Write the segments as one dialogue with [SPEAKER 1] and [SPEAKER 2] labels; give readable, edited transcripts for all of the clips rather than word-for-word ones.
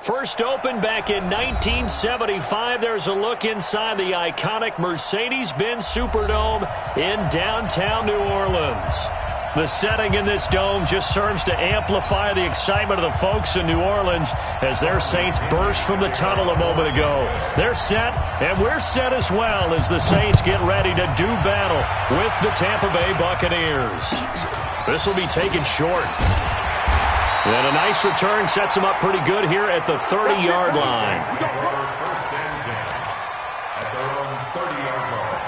[SPEAKER 1] First opened back in 1975, there's a look inside the iconic Mercedes-Benz Superdome in downtown New Orleans. The setting in this dome just serves to amplify the excitement of the folks in New Orleans as their Saints burst from the tunnel a moment ago. They're set, and we're set as well as the Saints get ready to do battle with the Tampa Bay Buccaneers. This will be taken short. And a nice return sets him up pretty good here at the 30-yard line.
[SPEAKER 2] First and 10 at their own 30-yard line.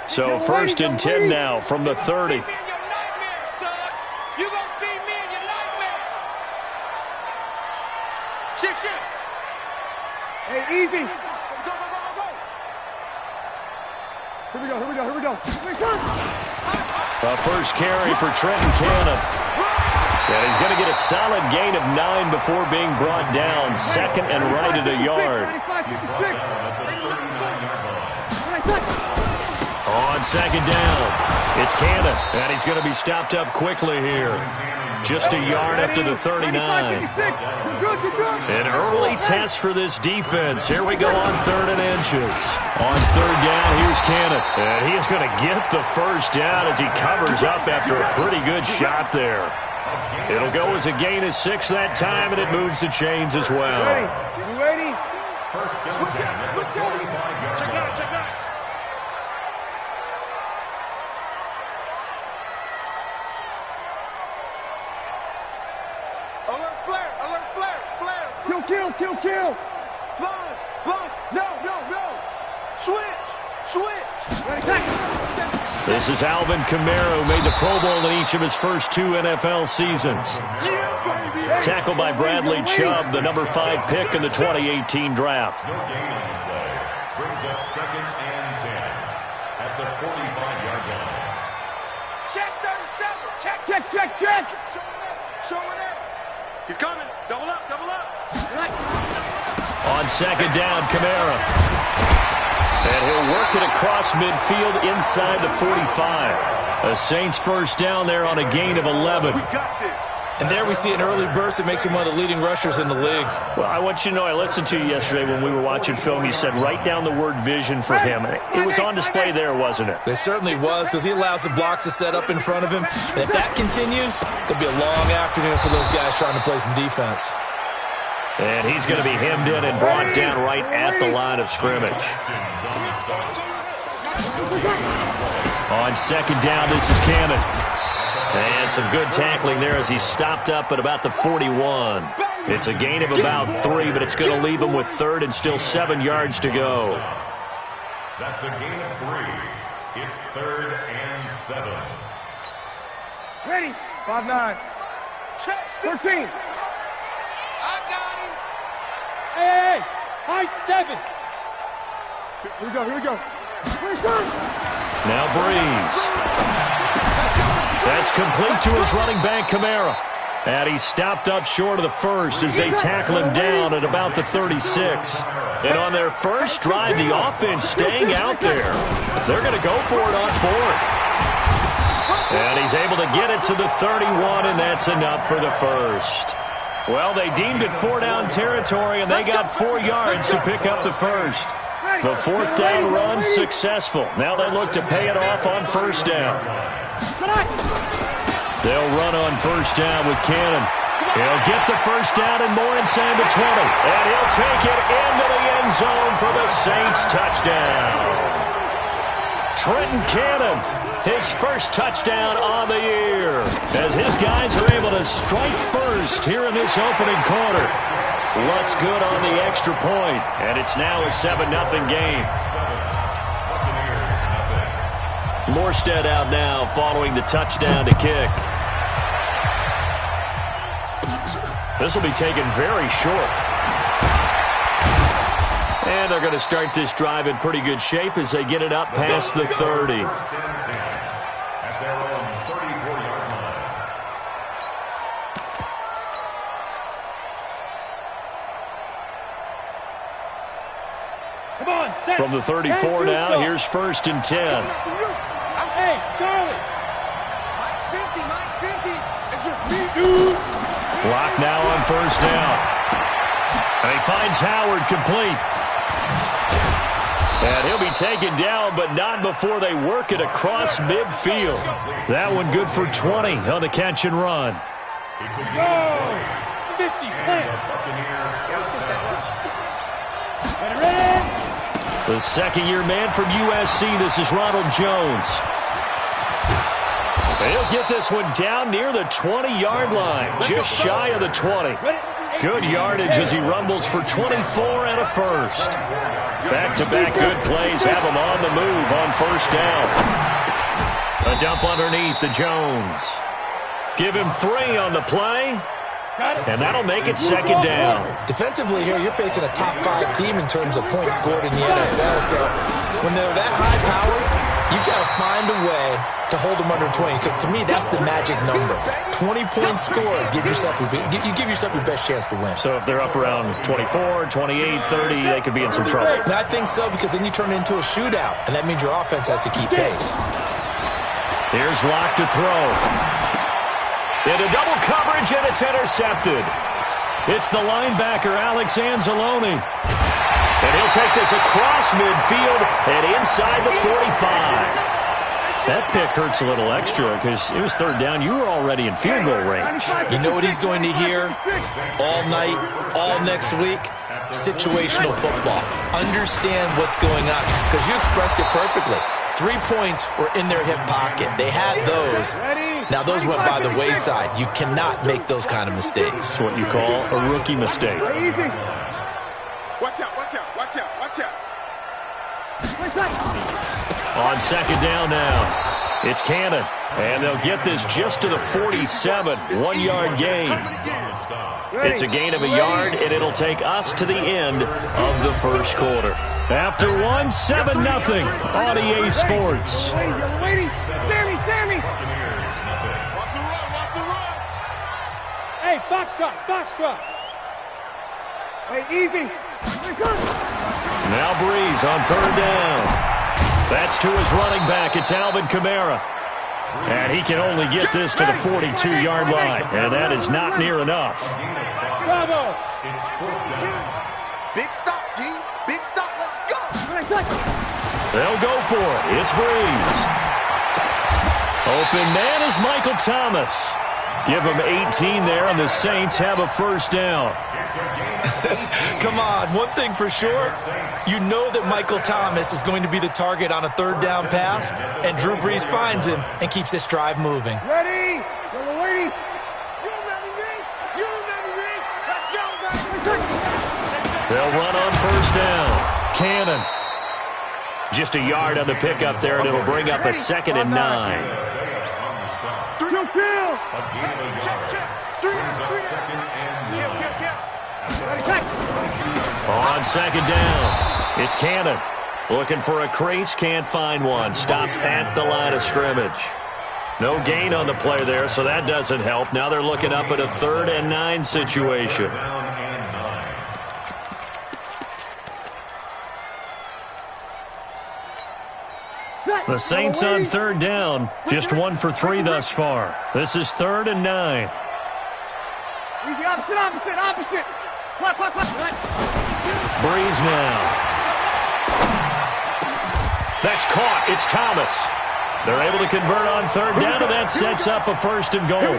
[SPEAKER 1] So first and 10 now from the 30.
[SPEAKER 3] You gonna see me in your nightmare. Shift.
[SPEAKER 4] Hey, easy.
[SPEAKER 3] Go.
[SPEAKER 4] Here we go.
[SPEAKER 1] A first carry for Trenton Cannon. And he's going to get a solid gain of 9 before being brought down. Second and right at a yard. On second down, it's Cannon, and he's going to be stopped up quickly here. Just a yard up to the 39. An early test for this defense. Here we go on 3rd and inches. On 3rd down, here's Cannon. And he is going to get the first down as he covers up after a pretty good shot there. It'll go as a gain of 6 that time, and it moves the chains as well.
[SPEAKER 4] Ready?
[SPEAKER 2] Switch out.
[SPEAKER 3] Check out.
[SPEAKER 4] Alert, flare. Kill.
[SPEAKER 3] Sponge. No. Switch.
[SPEAKER 1] This is Alvin Kamara, who made the Pro Bowl in each of his first 2 NFL seasons. Tackled by Bradley Chubb, the number 5 pick in the 2018 draft.
[SPEAKER 2] No gain on the play. Brings up 2nd and 10 at the 45-yard line.
[SPEAKER 3] Check 37. Check. Showing up. He's coming. Double up.
[SPEAKER 1] On second down, Kamara. And he'll work it across midfield inside the 45. A Saints first down there on a gain of 11.
[SPEAKER 3] We got this.
[SPEAKER 5] And there we see an early burst that makes him one of the leading rushers in the league.
[SPEAKER 1] Well, I want you to know, I listened to you yesterday when we were watching film. You said write down the word vision for him. It was on display there, wasn't it?
[SPEAKER 5] It certainly was, because he allows the blocks to set up in front of him. And if that continues, it'll be a long afternoon for those guys trying to play some defense.
[SPEAKER 1] And he's going to be hemmed in and brought down right at the line of scrimmage. On second down, this is Cannon. And some good tackling there as he's stopped up at about the 41. It's a gain of about 3, but it's going to leave him with 3rd and still 7 yards to go.
[SPEAKER 2] That's a gain of 3. It's 3rd and 7.
[SPEAKER 4] Ready? 5-9.
[SPEAKER 3] Check.
[SPEAKER 4] 13.
[SPEAKER 3] I got him.
[SPEAKER 4] Hey, high 7. Here we go.
[SPEAKER 1] Now Breeze. That's complete to his running back, Kamara. And he's stopped up short of the first as they tackle him down at about the 36. And on their first drive, the offense staying out there. They're going to go for it on 4th. And he's able to get it to the 31, and that's enough for the first. Well, they deemed it 4-down territory, and they got 4 yards to pick up the first. The 4th down run successful. Now they look to pay it off on 1st down. They'll run on 1st down with Cannon. He'll get the 1st down and more inside the 20. And he'll take it into the end zone for the Saints touchdown. Trenton Cannon, his first touchdown on the year, as his guys are able to strike first here in this opening quarter. What's good on the extra point, and it's now a 7-0 game. Morstead out now following the touchdown to kick. This will be taken very short. And they're going to start this drive in pretty good shape as they get it up past the 30.
[SPEAKER 2] At their own 34-yard line.
[SPEAKER 4] Come on, set.
[SPEAKER 1] From the 34 now, here's 1st and 10.
[SPEAKER 4] Hey, Charlie.
[SPEAKER 3] Mine's 50. It's just me.
[SPEAKER 1] Block now on 1st down. And he finds Howard complete. And he'll be taken down, but not before they work it across midfield. That one good for 20 on the catch and run.
[SPEAKER 4] Go. 50, plant.
[SPEAKER 1] The second-year man from USC, this is Ronald Jones. He'll get this one down near the 20-yard line, just shy of the 20. Good yardage as he rumbles for 24 and a first. Back-to-back good plays have him on the move on 1st down. A dump underneath to Jones. Give him 3 on the play. And that'll make it 2nd down.
[SPEAKER 5] Defensively here, you're facing a top 5 team in terms of points scored in the NFL. So when they're that high powered, you've got to find a way to hold them under 20. Because to me, that's the magic number. 20 points scored. You give yourself your best chance to win.
[SPEAKER 1] So if they're up around 24, 28, 30, they could be in some trouble.
[SPEAKER 5] I think so, because then you turn it into a shootout. And that means your offense has to keep pace.
[SPEAKER 1] Here's Locke to throw. Into double coverage, and it's intercepted. It's the linebacker, Alex Anzalone. And he'll take this across midfield and inside the 45. That pick hurts a little extra because it was 3rd down. You were already in field goal range.
[SPEAKER 5] You know what he's going to hear all night, all next week? Situational football. Understand what's going on, because you expressed it perfectly. 3 points were in their hip pocket. They had those. Now, those went by the wayside. You cannot make those kind of mistakes.
[SPEAKER 1] That's what you call a rookie mistake.
[SPEAKER 3] Easy. Watch out.
[SPEAKER 1] On 2nd down now, it's Cannon. And they'll get this just to the 47, 1-yard gain. It's a gain of a yard, and it'll take us to the end of the 1st quarter. After 1, 7-0 on EA Sports.
[SPEAKER 3] Sammy. Watch the run.
[SPEAKER 4] Hey, foxtrot. Hey, easy.
[SPEAKER 1] Now Breeze on 3rd down. That's to his running back. It's Alvin Kamara. And he can only get this to the 42-yard line. And that is not near enough.
[SPEAKER 4] Bravo.
[SPEAKER 3] Big stop, G. Big stop. Let's go.
[SPEAKER 1] They'll go for it. It's Breeze. Open man is Michael Thomas. Give him 18 there, and the Saints have a 1st down.
[SPEAKER 5] Come on, one thing for sure, you know that Michael Thomas is going to be the target on a 3rd down pass, and Drew Brees finds him and keeps this drive moving.
[SPEAKER 3] Ready? You ready, Let's go, baby.
[SPEAKER 1] They'll run on 1st down. Cannon. Just a yard on the pickup there, and it'll bring up a 2nd and 9. On 2nd down, it's Cannon. Looking for a crease, can't find one. Stopped at the line of scrimmage. No gain on the play there, so that doesn't help. Now they're looking up at a 3rd and 9 situation. The Saints on 3rd down, just 1 for 3 thus far. This is 3rd and 9.
[SPEAKER 3] Easy, opposite.
[SPEAKER 1] Breeze now. That's caught. It's Thomas. They're able to convert on 3rd down, and that sets up a 1st and goal.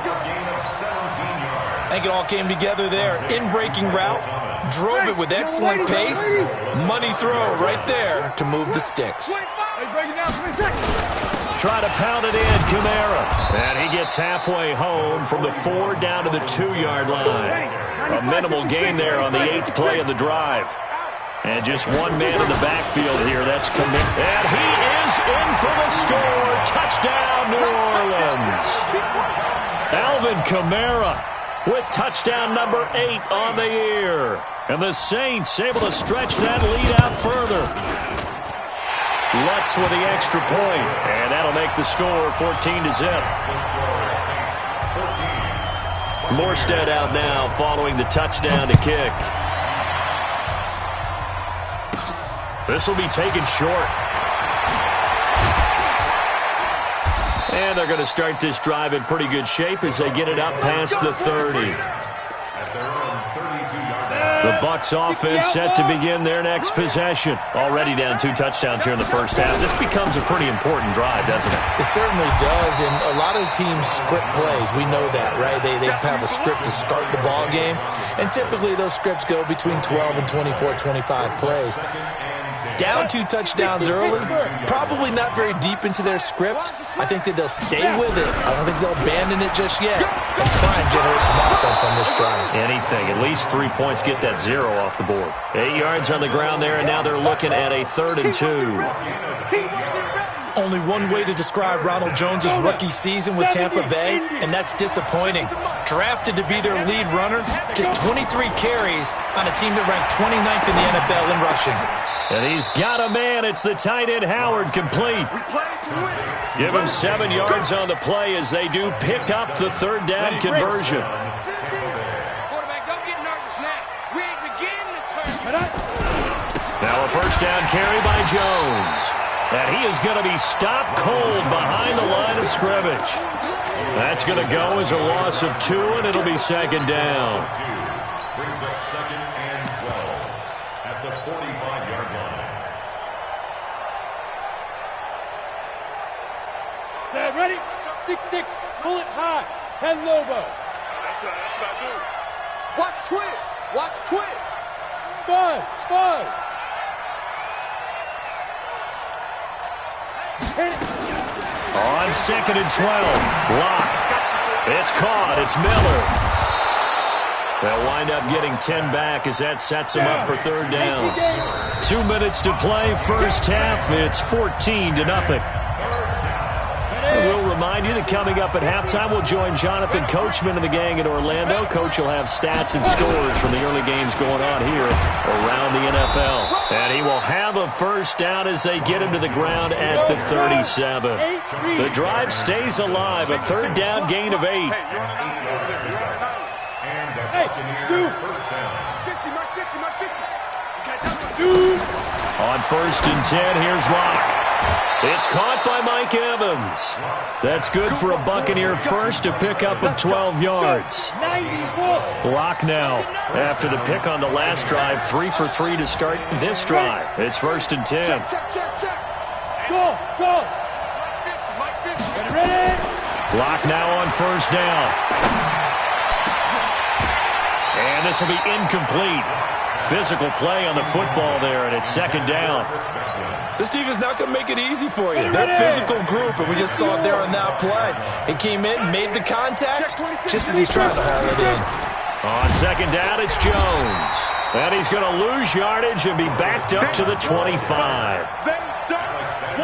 [SPEAKER 5] I think it all came together there. In-breaking route, drove it with excellent pace. Money throw right there to move the sticks.
[SPEAKER 1] Try to pound it in, Kamara. And he gets halfway home from the 4 down to the 2-yard line. A minimal gain there on the 8th play of the drive. And just one man in the backfield here. That's Kamara. And he is in for the score. Touchdown, New Orleans. Alvin Kamara with touchdown number 8 on the year. And the Saints able to stretch that lead out further. Lutz with the extra point, and that'll make the score 14-0. Morstead out now following the touchdown to kick. This will be taken short. And they're going to start this drive in pretty good shape as they get it up past the 30. The Bucs offense set to begin their next possession. Already down 2 touchdowns here in the first half. This becomes a pretty important drive, doesn't it?
[SPEAKER 5] It certainly does, and a lot of teams script plays. We know that, right? They have a script to start the ball game, and typically those scripts go between 12 and 24, 25 plays. Down 2 touchdowns early, probably not very deep into their script. I think that they'll stay with it. I don't think they'll abandon it just yet and try and generate some offense on this drive.
[SPEAKER 1] Anything. At least 3 points, get that 0 off the board. 8 yards on the ground there, and now they're looking at a 3rd and 2.
[SPEAKER 5] Only one way to describe Ronald Jones' rookie season with Tampa Bay, and that's disappointing. Drafted to be their lead runner, just 23 carries on a team that ranked 29th in the NFL in rushing.
[SPEAKER 1] And he's got a man. It's the tight end Howard, complete. Give him 7 yards on the play as they do pick up the 3rd down conversion.
[SPEAKER 4] Quarterback, don't get nervous now. We ain't beginning the turn.
[SPEAKER 1] Now a 1st down carry by Jones. And he is going to be stopped cold behind the line of scrimmage. That's going to go as a loss of 2, and it'll be 2nd down.
[SPEAKER 2] Brings up 2nd and 12 at the 45-yard line.
[SPEAKER 4] Set, ready? 6-6, pull it high. 10 Lobo.
[SPEAKER 3] That's what I do. Watch twist. Watch twist.
[SPEAKER 4] Buzz, buzz. Hit it.
[SPEAKER 1] On 2nd and 12, Locke. It's caught. It's Miller. They'll wind up getting 10 back as that sets them up for 3rd down. 2 minutes to play, first half. It's 14-0. We'll remind you that coming up at halftime, we'll join Jonathan Coachman and the gang in Orlando. Coach will have stats and scores from the early games going on here around the NFL. And he will have a 1st down as they get him to the ground at the 37. The drive stays alive, a 3rd down gain of 8.
[SPEAKER 4] Hey, shoot.
[SPEAKER 1] On 1st and 10, here's Locke. It's caught by Mike Evans. That's good for a Buccaneer first to pick up of 12 yards. Locke now, after the pick on the last drive, 3 for 3 to start this drive. It's 1st and 10.
[SPEAKER 4] Check. Go. Ready?
[SPEAKER 1] Locke now on 1st down. And this will be incomplete. Physical play on the football there, and it's 2nd down.
[SPEAKER 5] This team is not going to make it easy for you. They're a physical group, and we just saw it there on that play. He came in, made the contact, just as he's trying to haul it in.
[SPEAKER 1] On 2nd down, it's Jones. And he's going to lose yardage and be backed up to the 25.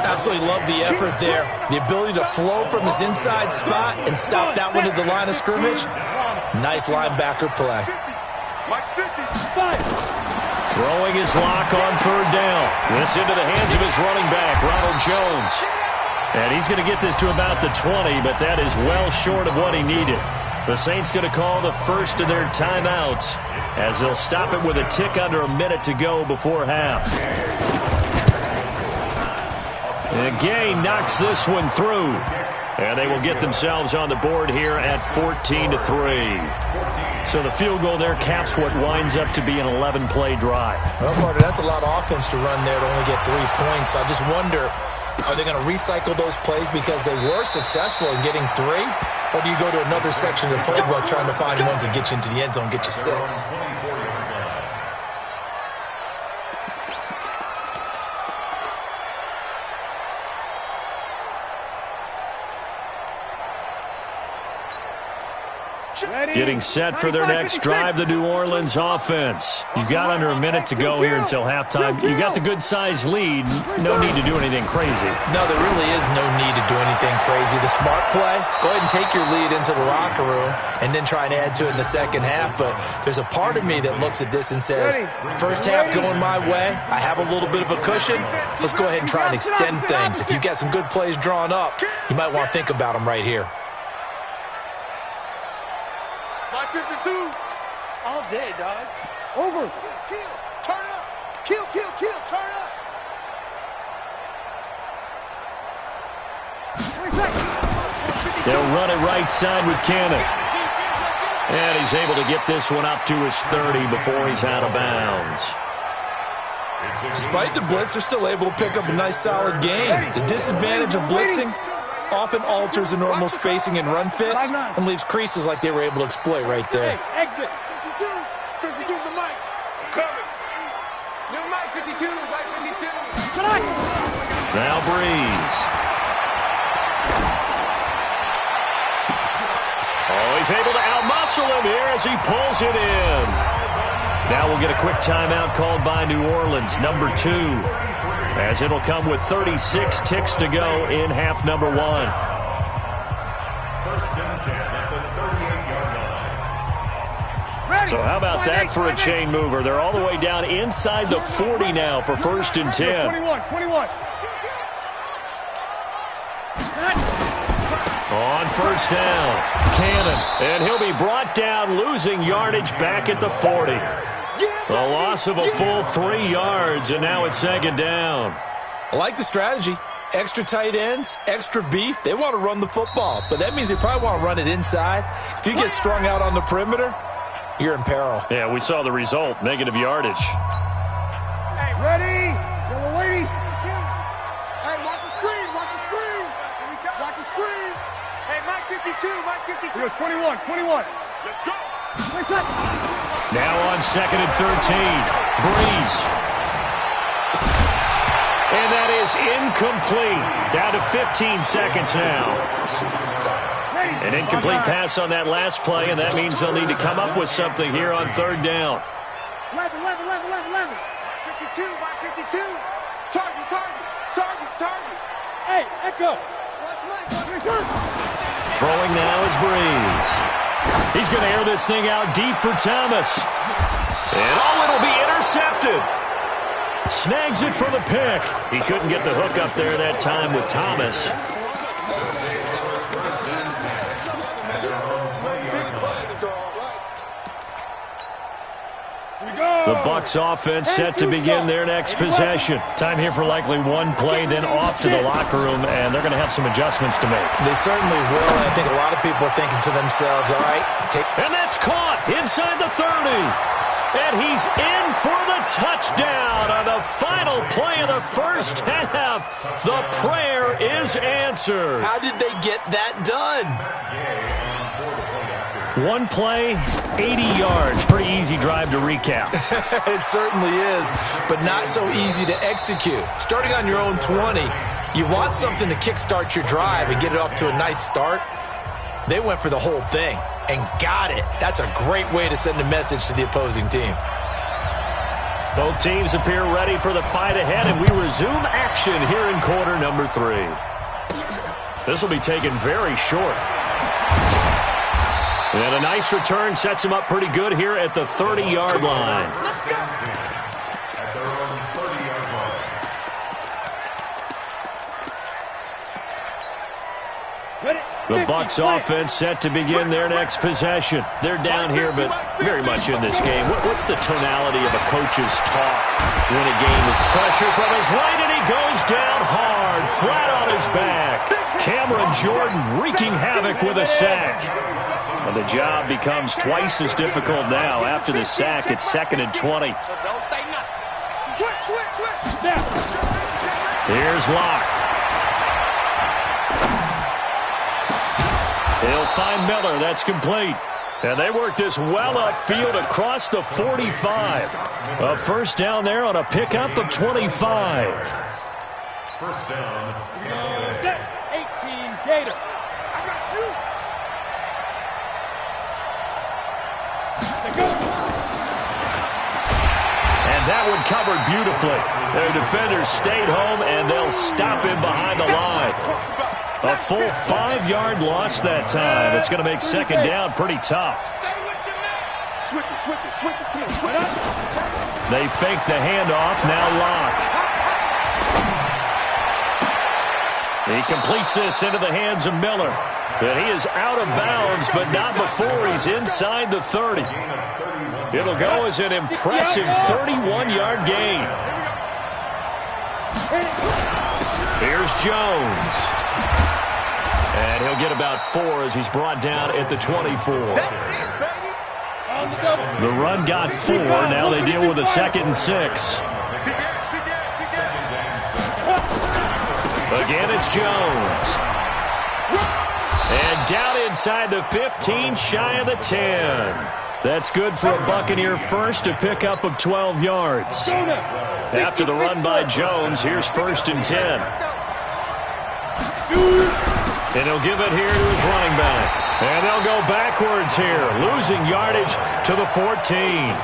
[SPEAKER 5] Absolutely love the effort there. The ability to flow from his inside spot and stop that one at the line of scrimmage. Nice linebacker play.
[SPEAKER 1] Throwing his Locke on 3rd down. This into the hands of his running back, Ronald Jones. And he's going to get this to about the 20, but that is well short of what he needed. The Saints going to call the first of their timeouts as they'll stop it with a tick under a minute to go before half. And Gay knocks this one through. And they will get themselves on the board here at 14-3. So the field goal there caps what winds up to be an 11-play drive.
[SPEAKER 5] Well, Carter, that's a lot of offense to run there to only get 3 points. So I just wonder, are they going to recycle those plays because they were successful in getting 3? Or do you go to another section of the playbook trying to find ones that get you into the end zone, get you 6?
[SPEAKER 1] Getting set for their next drive, the New Orleans offense. You've got under a minute to go here until halftime. You got the good-sized lead. No need to do anything crazy.
[SPEAKER 5] No, there really is no need to do anything crazy. The smart play, go ahead and take your lead into the locker room and then try and add to it in the second half. But there's a part of me that looks at this and says, first half going my way, I have a little bit of a cushion. Let's go ahead and try and extend things. If you've got some good plays drawn up, you might want to think about them right here.
[SPEAKER 3] 52. All day, dog. Over. Kill. Turn up. Kill. Turn up.
[SPEAKER 1] They'll run it right side with Cannon. And he's able to get this one up to his 30 before he's out of bounds.
[SPEAKER 5] Despite the blitz, they're still able to pick up a nice, solid game. The disadvantage of blitzing often alters the normal spacing and run fits and leaves creases like they were able to exploit right there.
[SPEAKER 3] Exit. 52 is the mic. Coming.
[SPEAKER 4] New mic 52, mic 52.
[SPEAKER 1] Now Breeze. Oh, he's able to outmuscle him here as he pulls it in. Now we'll get a quick timeout called by New Orleans, number 2, as it'll come with 36 ticks to go in half number 1.
[SPEAKER 2] First and 10 at the 38-yard line.
[SPEAKER 1] So how about that for a chain mover? They're all the way down inside the 40 now for first and 10.
[SPEAKER 3] 21.
[SPEAKER 1] On first down, Cannon, and he'll be brought down, losing yardage back at the 40. A loss of a full 3 yards, and now it's second down.
[SPEAKER 5] I like the strategy. Extra tight ends, extra beef. They want to run the football, but that means they probably want to run it inside. If you get strung out on the perimeter, you're in peril.
[SPEAKER 1] Yeah, we saw the result, negative yardage.
[SPEAKER 3] Hey, ready? We're waiting. Hey, watch the screen. Watch the screen. Hey, Mike 52. 21. Let's go.
[SPEAKER 1] Now on second and 13, Breeze. And that is incomplete. Down to 15 seconds now. An incomplete pass on that last play, and that means they'll need to come up with something here on third down.
[SPEAKER 3] 11. 52. Target. Hey, Echo. Watch Mike.
[SPEAKER 1] Throwing now is Breeze. He's going to air this thing out deep for Thomas. And it'll be intercepted. Snags it for the pick. He couldn't get the hook up there that time with Thomas. The Bucs offense set to begin their next possession. Time here for likely one play, then off to the locker room, and they're going to have some adjustments to make.
[SPEAKER 5] They certainly will, and I think a lot of people are thinking to themselves, all right,
[SPEAKER 1] and that's caught inside the 30. And he's in for the touchdown on the final play of the first half. The prayer is answered.
[SPEAKER 5] How did they get that done?
[SPEAKER 1] One play, 80 yards. Pretty easy drive to recap.
[SPEAKER 5] It certainly is, but not so easy to execute. Starting on your own 20, you want something to kickstart your drive and get it off to a nice start. They went for the whole thing and got it. That's a great way to send a message to the opposing team.
[SPEAKER 1] Both teams appear ready for the fight ahead, and we resume action here in quarter number 3. This will be taken very short. And a nice return sets him up pretty good here at the 30-yard line.
[SPEAKER 2] At their own 30-yard line.
[SPEAKER 1] The Bucs offense set to begin their next possession. They're down here, but very much in this game. What's the tonality of a coach's talk when a game is pressure from his right, and he goes down hard, flat on his back. Cameron Jordan wreaking havoc with a sack. And the job becomes twice as difficult now. After the sack, it's second and 20.
[SPEAKER 4] So don't say nothing.
[SPEAKER 3] Switch.
[SPEAKER 1] Here's Locke. He'll find Miller. That's complete. And they work this well upfield across the 45. A first down there on a pickup of 25.
[SPEAKER 2] First down.
[SPEAKER 3] 18 Gator. I got you.
[SPEAKER 1] And that one covered beautifully. Their defenders stayed home, and they'll stop him behind the line. A full 5-yard loss that time. It's going to make second down pretty tough.
[SPEAKER 3] Switch it. Come on, switch it.
[SPEAKER 1] They fake the handoff. Now Locke. He completes this into the hands of Miller. But he is out of bounds, but not before he's inside the 30. It'll go as an impressive 31-yard gain. Here's Jones. And he'll get about 4 as he's brought down at the 24. The run got 4. Now they deal with a 2nd and 6. Again, it's Jones. And down inside the 15, shy of the 10. That's good for a Buccaneer first, a pickup of 12 yards. After the run by Jones, here's 1st and 10. And he'll give it here to his running back. And they'll go backwards here, losing yardage to the 14.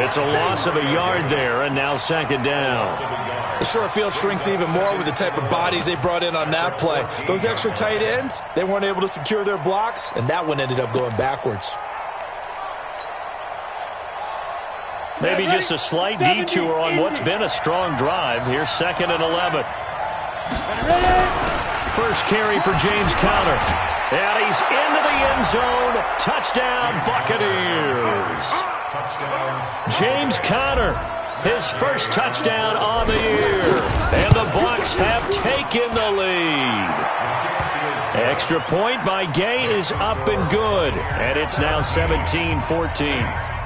[SPEAKER 1] It's a loss of a yard there, and now 2nd down.
[SPEAKER 5] The short field shrinks even more with the type of bodies they brought in on that play. Those extra tight ends, they weren't able to secure their blocks, and that one ended up going backwards.
[SPEAKER 1] Maybe just a slight detour on what's been a strong drive. Here's 2nd and 11. First carry for James Conner. And he's into the end zone. Touchdown, Buccaneers. James Conner, his first touchdown on the year. And the Bucs have taken the lead. Extra point by Gay is up and good. And it's now 17-14.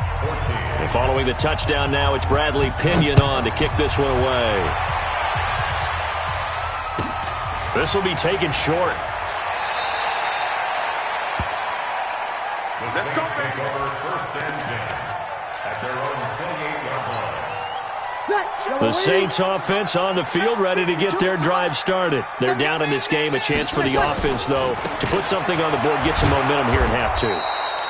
[SPEAKER 1] And following the touchdown now, it's Bradley Pinion on to kick this one away. This will be taken short.
[SPEAKER 2] The Saints take over 1st and 10 at their own 28-yard line.
[SPEAKER 1] The Saints offense on the field, ready to get their drive started. They're down in this game. A chance for the offense, though, to put something on the board, get some momentum here in half 2.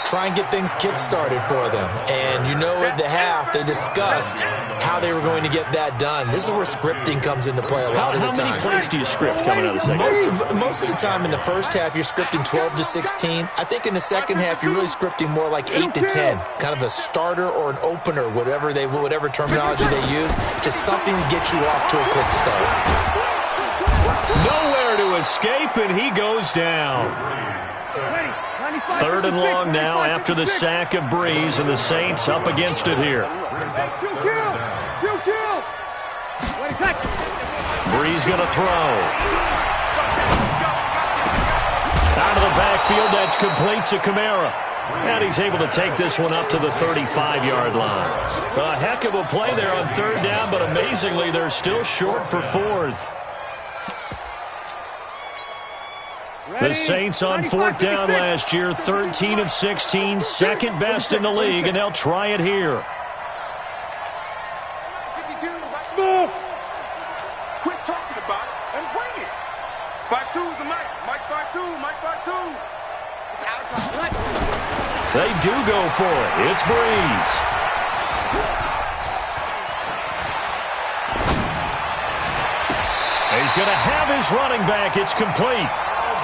[SPEAKER 5] Try and get things kick-started for them. And you know at the half, they discussed how they were going to get that done. This is where scripting comes into play a lot of the time.
[SPEAKER 1] How many plays do you script coming out of the second half?
[SPEAKER 5] Most of the time in the first half, you're scripting 12 to 16. I think in the second half, you're really scripting more like 8 to 10. Kind of a starter or an opener, whatever terminology they use. Just something to get you off to a quick start.
[SPEAKER 1] Nowhere to escape, and he goes down. 3rd and long now after the sack of Breeze, and the Saints up against it here. Breeze going to throw. Out of the backfield, that's complete to Kamara. And he's able to take this one up to the 35-yard line. A heck of a play there on 3rd down, but amazingly, they're still short for 4th. The Saints on 4th down last year, 13 of 16, 2nd best in the league, and they'll try it here.
[SPEAKER 3] Quit talking about it and bring it. 5-2's the Mike. Mike 5-2. Mike 5-2. It's our time.
[SPEAKER 1] They do go for it. It's Breeze. He's going to have his running back. It's complete.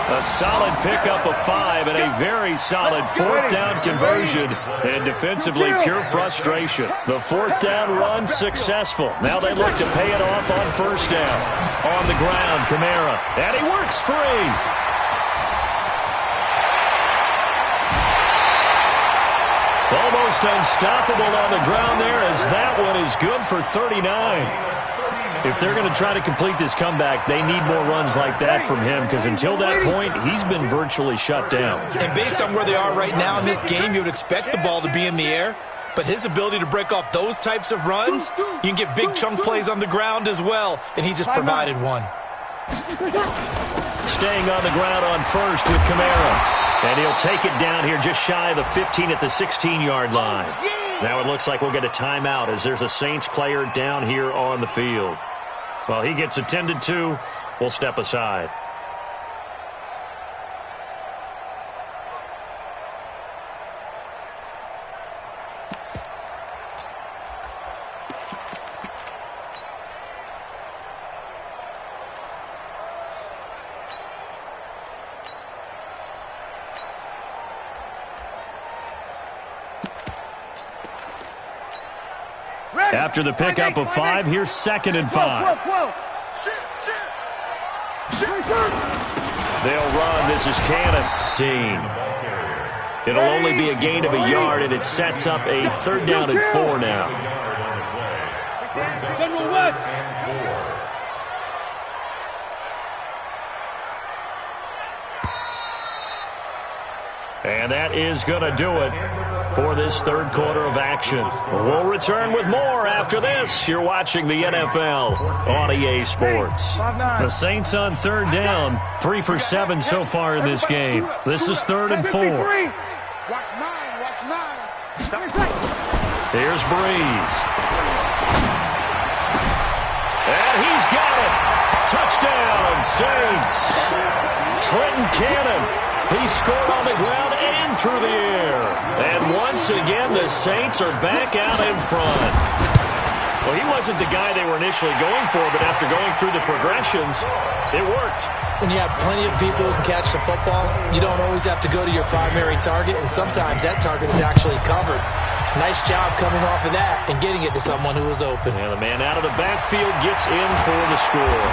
[SPEAKER 1] A solid pickup of 5 and a very solid 4th down conversion. And defensively, pure frustration. The 4th down run successful. Now they look to pay it off on 1st down. On the ground, Kamara. And he works free. Almost unstoppable on the ground there, as that one is good for 39. If they're going to try to complete this comeback, they need more runs like that from him, because until that point, he's been virtually shut down.
[SPEAKER 5] And based on where they are right now in this game, you would expect the ball to be in the air. But his ability to break off those types of runs, you can get big chunk plays on the ground as well, and he just provided one.
[SPEAKER 1] Staying on the ground on 1st with Kamara. And he'll take it down here just shy of the 15 at the 16-yard line. Now it looks like we'll get a timeout as there's a Saints player down here on the field. Well, he gets attended to. We'll step aside. After the pickup of 5, here's 2nd and 5. They'll run. This is Cannon. It'll only be a gain of a yard, and it sets up a 3rd down and 4 now. And that is going to do it for this 3rd quarter of action. We'll return with more after this. You're watching the NFL on EA Sports. The Saints on 3rd down, 3 for 7 so far in this game. This is 3rd and 4.
[SPEAKER 3] Watch 9.
[SPEAKER 1] Here's Breeze. And he's got it. Touchdown, Saints. Trenton Cannon. He scored on the ground and through the air. And once again, the Saints are back out in front. Well, he wasn't the guy they were initially going for, but after going through the progressions, it worked.
[SPEAKER 5] When you have plenty of people who can catch the football, you don't always have to go to your primary target, and sometimes that target is actually covered. Nice job coming off of that and getting it to someone who was open.
[SPEAKER 1] And the man out of the backfield gets in for the score.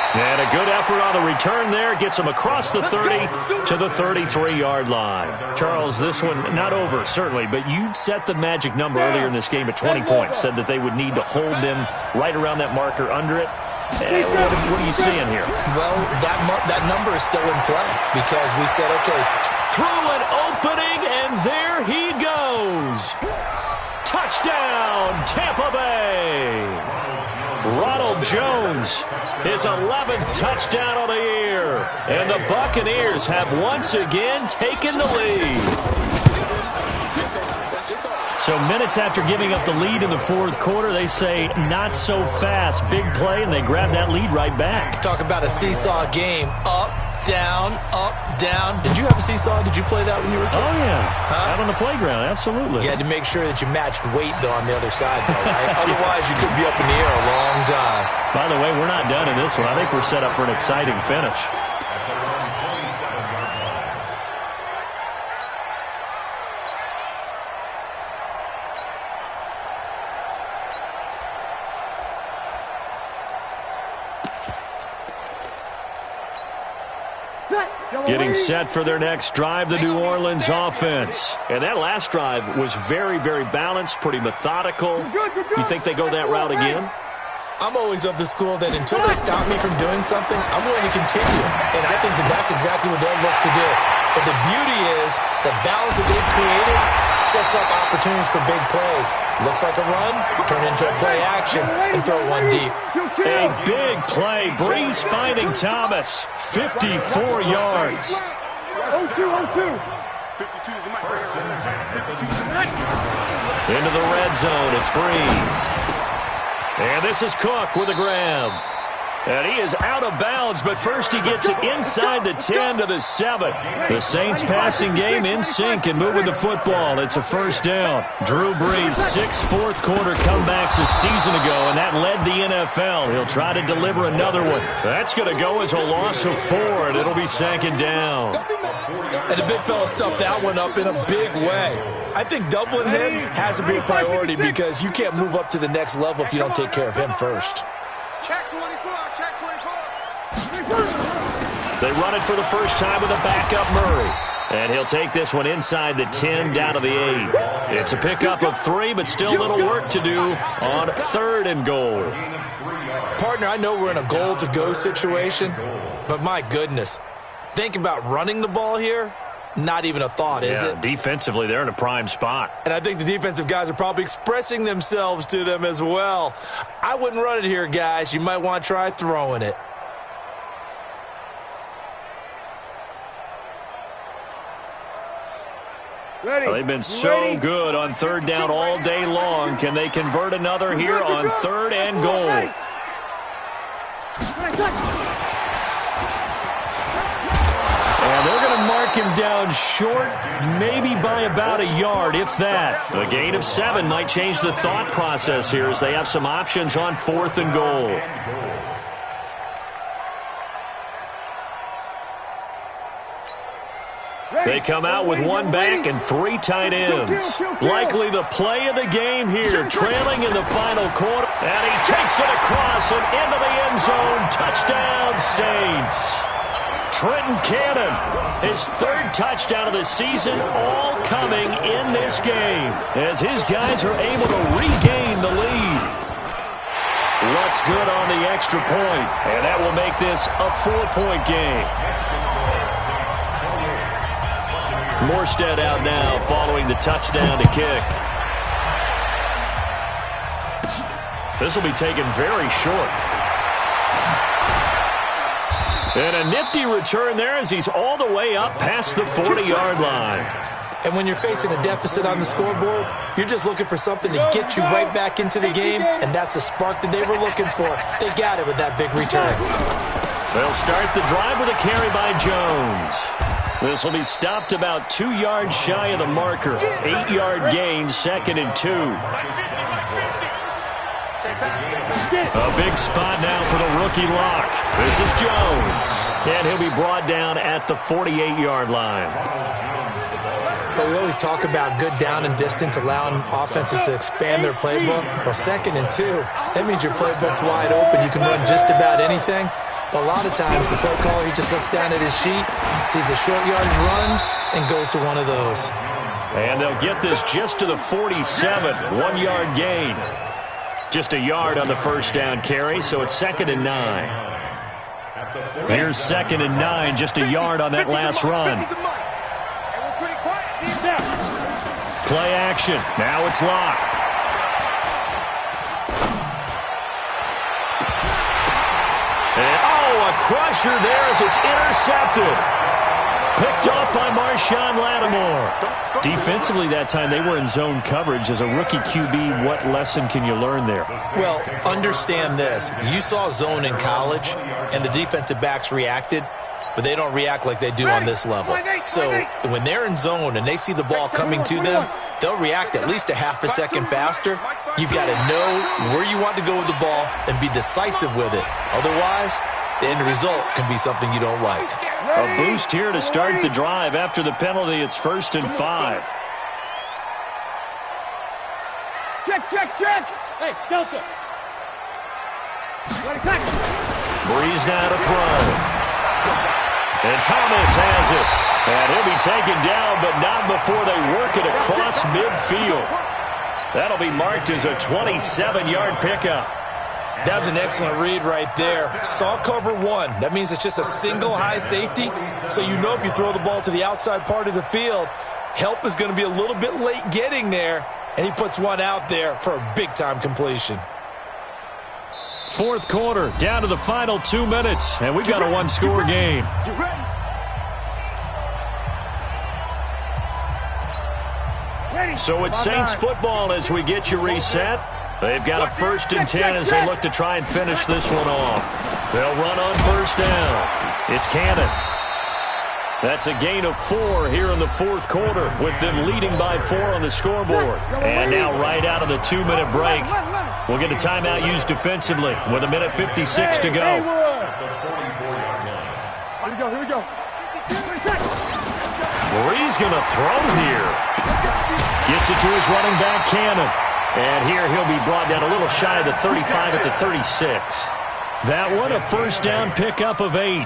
[SPEAKER 1] And a good effort on the return there. Gets him across the 30 to the 33-yard line. Charles, this one not over, certainly, but you set the magic number earlier in this game at 20 points. Said that they would need to hold them right around that marker under it. What are you seeing here?
[SPEAKER 5] Well, that number is still in play because we said, okay.
[SPEAKER 1] Through an opening, and there he goes. Touchdown, Tampa Bay. Ronald Jones, his 11th touchdown of the year. And the Buccaneers have once again taken the lead. So minutes after giving up the lead in the 4th quarter, they say not so fast. Big play, and they grab that lead right back.
[SPEAKER 5] Talk about a seesaw game. Up, down, up, down. Did you have a seesaw? Did you play that when you were a kid?
[SPEAKER 1] Oh, yeah. Out on the playground, absolutely.
[SPEAKER 5] You had to make sure that you matched weight, though, on the other side, though, right? Otherwise, you could be up in the air a long time.
[SPEAKER 1] By the way, we're not done in this one. I think we're set up for an exciting finish. Getting set for their next drive, the New Orleans offense. And that last drive was very, very balanced, pretty methodical. You think they go that route again?
[SPEAKER 5] I'm always of the school that until they stop me from doing something, I'm going to continue. And I think that that's exactly what they'll look to do. But the beauty is the balance that they've created sets up opportunities for big plays. Looks like a run, turn into a play action, and throw one deep.
[SPEAKER 1] A big play. Breeze finding Thomas. 54 yards.
[SPEAKER 3] 0-2.
[SPEAKER 1] Into the red zone. It's Breeze. And this is Cook with a grab. And he is out of bounds, but first he gets it inside the 10 to the 7. The Saints passing game in sync and moving the football. It's a 1st down. Drew Brees, 6 fourth-quarter comebacks a season ago, and that led the NFL. He'll try to deliver another one. That's going to go as a loss of 4, and it'll be 2nd down.
[SPEAKER 5] And the big fella stuffed that one up in a big way. I think doubling him has to be a priority because you can't move up to the next level if you don't take care of him first.
[SPEAKER 3] Check 24.
[SPEAKER 1] They run it for the first time with a backup Murray. And he'll take this one inside the 10 down to the 8. It's a pickup of 3, but still a little work to do on 3rd and goal.
[SPEAKER 5] Partner, I know we're in a goal-to-go situation, but my goodness, think about running the ball here. Not even a thought, is it?
[SPEAKER 1] Defensively, they're in a prime spot.
[SPEAKER 5] And I think the defensive guys are probably expressing themselves to them as well. I wouldn't run it here, guys. You might want to try throwing it.
[SPEAKER 1] Well, they've been so good on 3rd down all day long. Can they convert another here on 3rd and goal? And they're going to mark him down short, maybe by about a yard, if that. A gain of 7 might change the thought process here as they have some options on 4th and goal. They come out with one back and 3 tight ends. Likely the play of the game here, trailing in the final quarter. And he takes it across and into the end zone. Touchdown, Saints. Trenton Cannon, his 3rd touchdown of the season, all coming in this game as his guys are able to regain the lead. What's good on the extra point, and that will make this a 4-point game. Morstead out now following the touchdown to kick. This will be taken very short. And a nifty return there as he's all the way up past the 40-yard line.
[SPEAKER 5] And when you're facing a deficit on the scoreboard, you're just looking for something to get you right back into the game, and that's the spark that they were looking for. They got it with that big return.
[SPEAKER 1] They'll start the drive with a carry by Jones. This will be stopped about 2 yards shy of the marker. 8-yard gain, 2nd and 2. A big spot now for the rookie lock. This is Jones. And he'll be brought down at the 48-yard line.
[SPEAKER 5] But we always talk about good down and distance, allowing offenses to expand their playbook. Well, 2nd and 2, that means your playbook's wide open. You can run just about anything. But a lot of times, the play caller, he just looks down at his sheet, sees the short yardage runs, and goes to one of those.
[SPEAKER 1] And they'll get this just to the 47, 1-yard gain. Just a yard on the first down carry, so it's 2nd and 9. Here's 2nd and 9, just a yard on that last run. Play action. Now it's locked. And, a crusher there as it's intercepted. Picked off by Marshawn Lattimore. Defensively that time, they were in zone coverage. As a rookie QB, what lesson can you learn there?
[SPEAKER 5] Well, understand this. You saw zone in college, and the defensive backs reacted, but they don't react like they do on this level. So when they're in zone and they see the ball coming to them, they'll react at least a half a second faster. You've got to know where you want to go with the ball and be decisive with it. Otherwise, the end result can be something you don't like.
[SPEAKER 1] A boost here to start the drive. After the penalty, it's 1st and 5.
[SPEAKER 3] Check. Hey, Delta.
[SPEAKER 1] Breeze now to throw. And Thomas has it. And he'll be taken down, but not before they work it across midfield. That'll be marked as a 27-yard pickup.
[SPEAKER 5] That was an excellent read right there. Saw cover 1. That means it's just a single high safety. So you know if you throw the ball to the outside part of the field, help is going to be a little bit late getting there. And he puts one out there for a big-time completion.
[SPEAKER 1] 4th quarter, down to the final 2 minutes. And we've got a 1-score game. So it's Saints football as we get you reset. They've got a 1st and 10 as they look to try and finish this one off. They'll run on 1st down. It's Cannon. That's a gain of 4 here in the 4th quarter with them leading by 4 on the scoreboard. And now right out of the 2-minute break, we'll get a timeout used defensively with 1:56 to go.
[SPEAKER 3] Here we go.
[SPEAKER 1] Breeze going to throw here. Gets it to his running back, Cannon. And here he'll be brought down a little shy of the 35 at the 36. That one, a 1st down pickup of 8.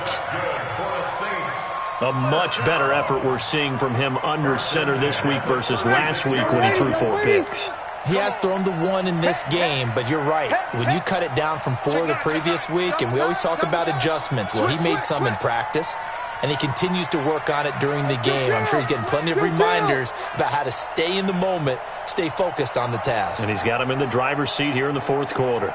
[SPEAKER 1] A much better effort we're seeing from him under center this week versus last week when he threw 4 picks.
[SPEAKER 5] He has thrown the 1 in this game, but you're right. When you cut it down from 4 the previous week, and we always talk about adjustments, well, he made some in practice, and he continues to work on it during the game. I'm sure he's getting plenty of reminders about how to stay in the moment, stay focused on the task.
[SPEAKER 1] And he's got him in the driver's seat here in the 4th quarter.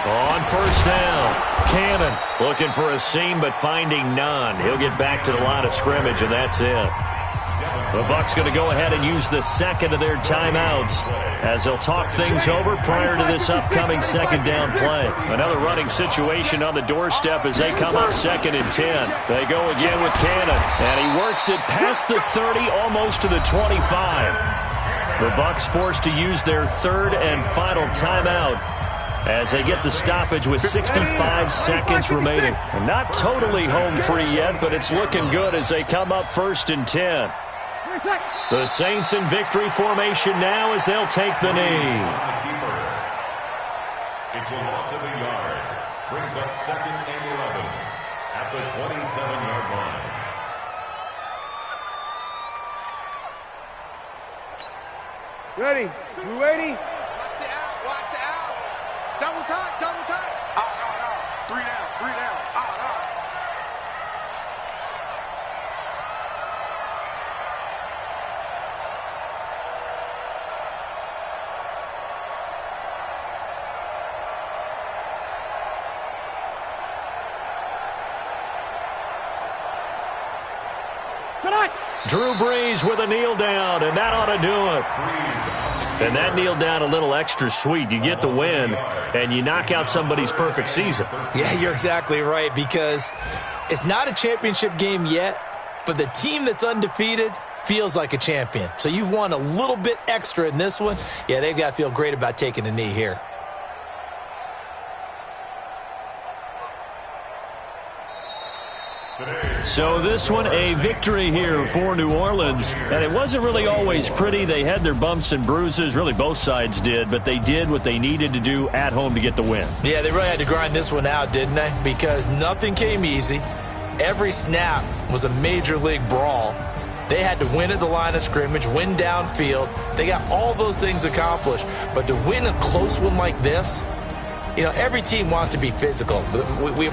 [SPEAKER 1] On 1st down, Cannon looking for a seam but finding none. He'll get back to the line of scrimmage, and that's it. The Bucs going to go ahead and use the 2nd of their timeouts as they'll talk things over prior to this upcoming 2nd down play. Another running situation on the doorstep as they come up 2nd and 10. They go again with Cannon, and he works it past the 30, almost to the 25. The Bucs forced to use their 3rd and final timeout as they get the stoppage with 65 seconds remaining. And not totally home free yet, but it's looking good as they come up 1st and 10. The Saints in victory formation now as they'll take the knee.
[SPEAKER 2] It's a loss of a yard. Brings up 2nd and 11 at the 27-yard line.
[SPEAKER 3] Ready. You ready?
[SPEAKER 4] Watch the out. Watch the out. Double time. Double time. Out. 3 down. 3 down. Out.
[SPEAKER 1] Drew Brees with a kneel down, and that ought to do it. And that kneel down a little extra sweet. You get the win, and you knock out somebody's perfect season.
[SPEAKER 5] Yeah, you're exactly right, because it's not a championship game yet, but the team that's undefeated feels like a champion. So you've won a little bit extra in this one. Yeah, they've got to feel great about taking a knee here.
[SPEAKER 1] So this one, a victory here for New Orleans. And it wasn't really always pretty. They had their bumps and bruises. Really, both sides did. But they did what they needed to do at home to get the win.
[SPEAKER 5] Yeah, they really had to grind this one out, didn't they? Because nothing came easy. Every snap was a major league brawl. They had to win at the line of scrimmage, win downfield. They got all those things accomplished. But to win a close one like this, you know, every team wants to be physical. We